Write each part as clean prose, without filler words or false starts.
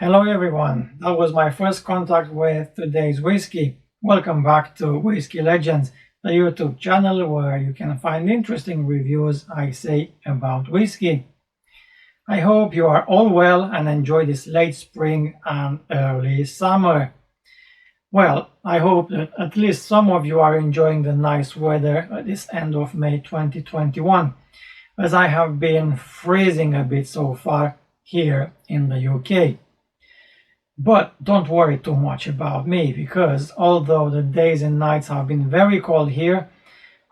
Hello everyone, that was my first contact with today's whiskey. Welcome back to Whiskey Legends, the YouTube channel where you can find interesting reviews I say about whiskey. I hope you are all well and enjoy this late spring and early summer. Well, I hope that at least some of you are enjoying the nice weather at this end of May 2021, as I have been freezing a bit so far here in the UK. But don't worry too much about me, because although the days and nights have been very cold here,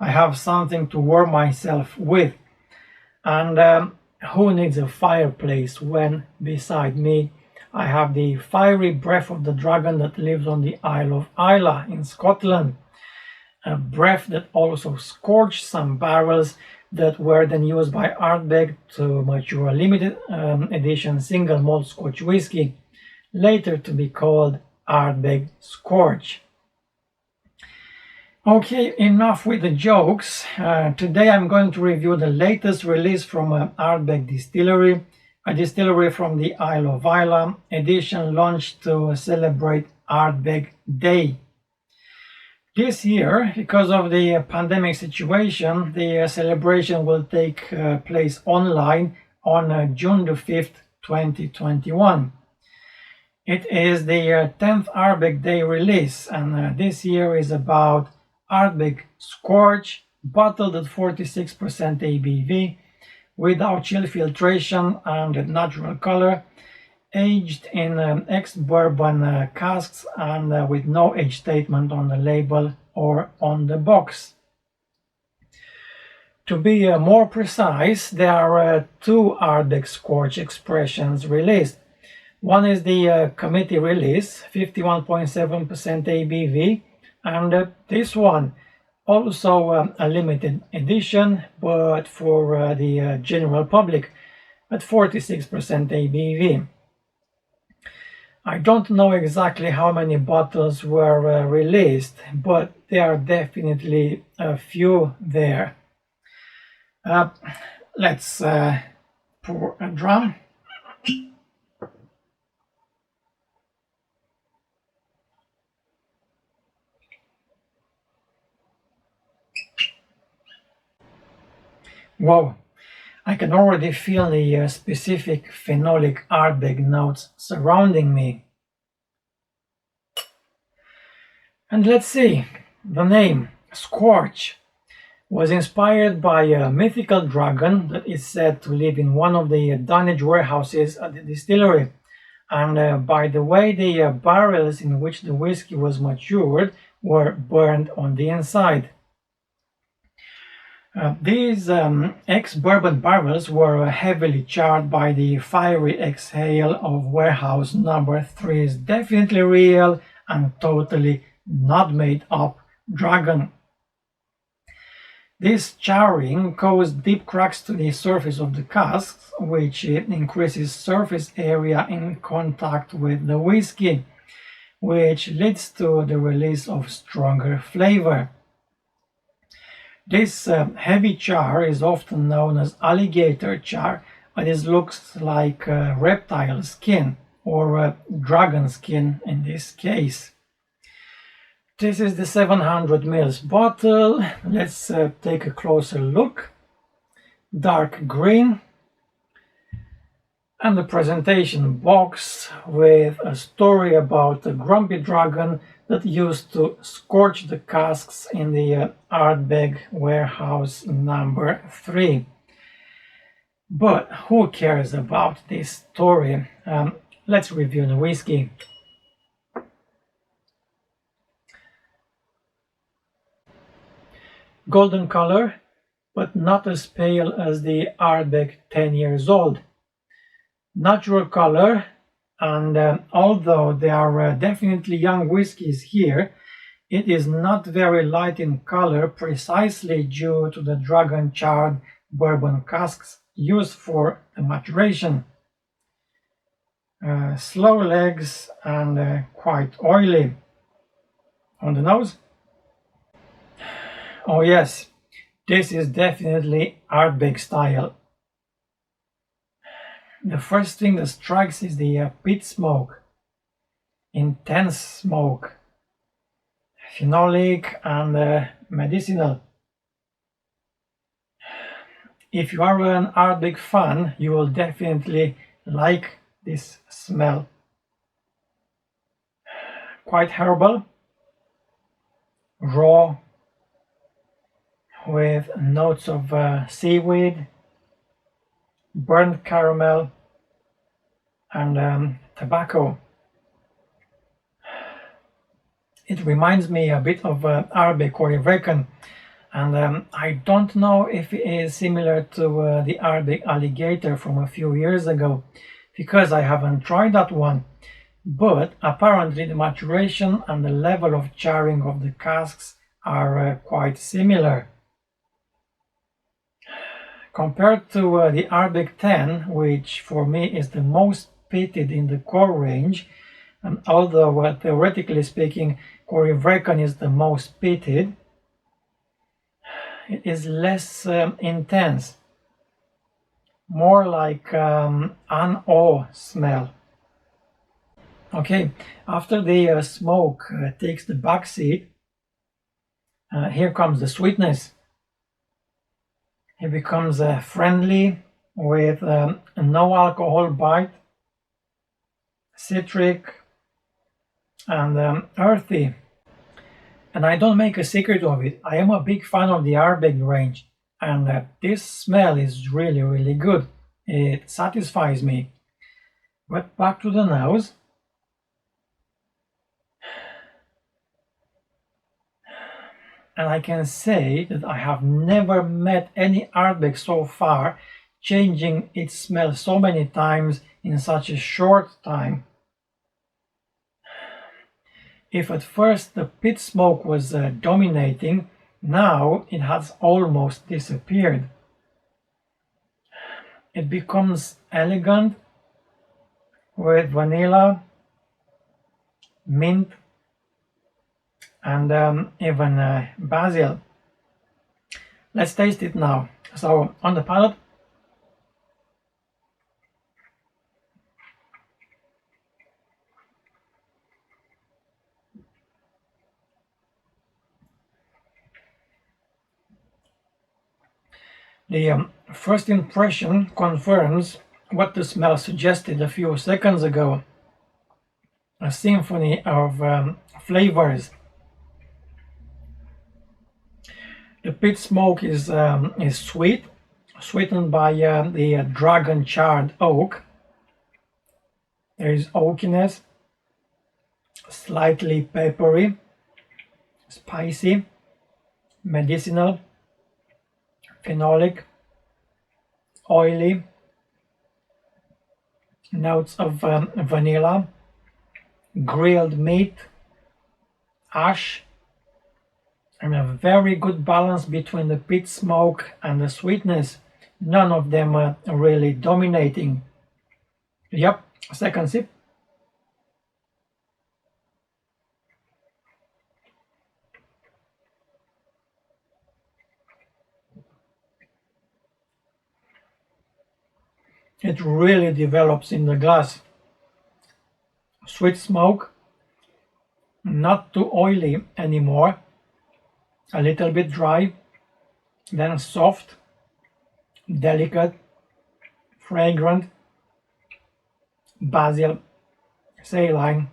I have something to warm myself with. And who needs a fireplace when beside me I have the fiery breath of the dragon that lives on the Isle of Islay in Scotland. A breath that also scorched some barrels that were then used by Ardbeg to mature a limited edition single malt Scotch whisky, later to be called Ardbeg Scorch. Okay, enough with the jokes. Today I'm going to review the latest release from Ardbeg Distillery, a distillery from the Isle of Islay, edition launched to celebrate Ardbeg Day. This year, because of the pandemic situation, the celebration will take place online on June the 5th, 2021. It is the 10th Ardbeg Day release, and this year is about Ardbeg Scorch, bottled at 46% ABV, without chill filtration and natural color, aged in ex-bourbon casks and with no age statement on the label or on the box. To be more precise, there are two Ardbeg Scorch expressions released. One is the committee release, 51.7% ABV, and this one also a limited edition, but for the general public at 46% ABV. I don't know exactly how many bottles were released, but there are definitely a few there. Let's pour a dram. Wow, I can already feel the specific phenolic Ardbeg notes surrounding me. And let's see, the name, Scorch, was inspired by a mythical dragon that is said to live in one of the dunnage warehouses at the distillery, and by the way the barrels in which the whiskey was matured were burned on the inside. These ex-bourbon barrels were heavily charred by the fiery exhale of warehouse number 3's definitely real and totally not made up dragon. This charring caused deep cracks to the surface of the casks, which increases surface area in contact with the whiskey, which leads to the release of stronger flavor. This heavy char is often known as alligator char, and it looks like reptile skin, or dragon skin in this case. This is the 700 ml bottle. Let's take a closer look. Dark green. And the presentation box with a story about a grumpy dragon that used to scorch the casks in the Ardbeg warehouse number 3. But who cares about this story? Let's review the whiskey. Golden color, but not as pale as the Ardbeg 10 years old. Natural color, and although there are definitely young whiskies here, it is not very light in color, precisely due to the dragon charred bourbon casks used for the maturation. Slow legs and quite oily. On the nose. Oh yes, this is definitely Ardbeg style. The first thing that strikes is the peat smoke. Intense smoke. Phenolic and medicinal. If you are an Ardbeg fan, you will definitely like this smell. Quite herbal, raw, with notes of seaweed, burnt caramel, and tobacco. It reminds me a bit of Ardbeg Corryvreckan, and I don't know if it is similar to the Ardbeg Alligator from a few years ago, because I haven't tried that one, but apparently the maturation and the level of charring of the casks are quite similar. Compared to the Ardbeg 10, which for me is the most peated in the core range, and although theoretically speaking Corryvreckan is the most peated, it is less intense, more like an awe smell. Okay, after the smoke takes the back seat, here comes the sweetness. It becomes friendly with a no alcohol bite, citric and earthy. And I don't make a secret of it. I am a big fan of the Ardbeg range, and this smell is really good. It satisfies me. But back to the nose. And I can say that I have never met any Ardbeg so far changing its smell so many times in such a short time. If at first the peat smoke was dominating, now it has almost disappeared. It becomes elegant with vanilla, mint, and even basil. Let's taste it now. So on the palate, the first impression confirms what the smell suggested a few seconds ago. A symphony of flavors. The peat smoke is sweet, sweetened by the dragon charred oak. There is oakiness, slightly peppery, spicy, medicinal, phenolic, oily, notes of vanilla, grilled meat, ash, and a very good balance between the peat smoke and the sweetness. None of them are really dominating. Yep, second sip. It really develops in the glass. Sweet smoke, not too oily anymore, a little bit dry, then soft, delicate, fragrant, basil, saline,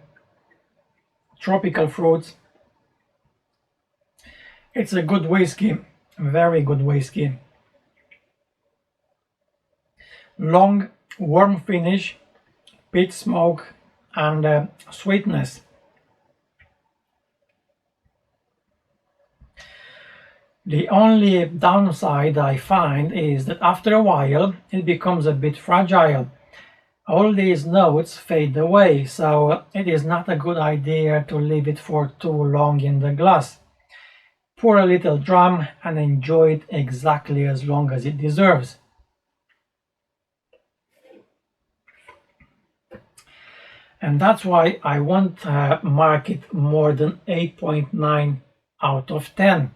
tropical fruits. It's a good whiskey, very good whiskey. Long, warm finish, peat smoke, and sweetness. The only downside I find is that after a while it becomes a bit fragile. All these notes fade away, so it is not a good idea to leave it for too long in the glass. Pour a little dram and enjoy it exactly as long as it deserves. And that's why I won't mark it more than 8.9 out of 10.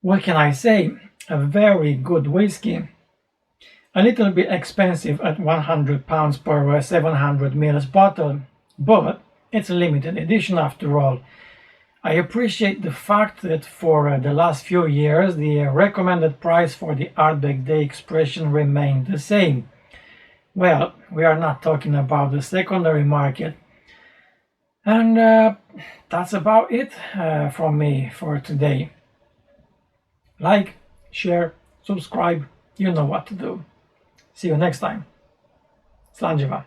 What can I say? A very good whiskey. A little bit expensive at £100 per 700 ml bottle, but it's a limited edition after all. I appreciate the fact that for the last few years the recommended price for the Ardbeg Day expression remained the same. Well, we are not talking about the secondary market. And that's about it from me for today. Like, share, subscribe, you know what to do. See you next time. Slanjeva.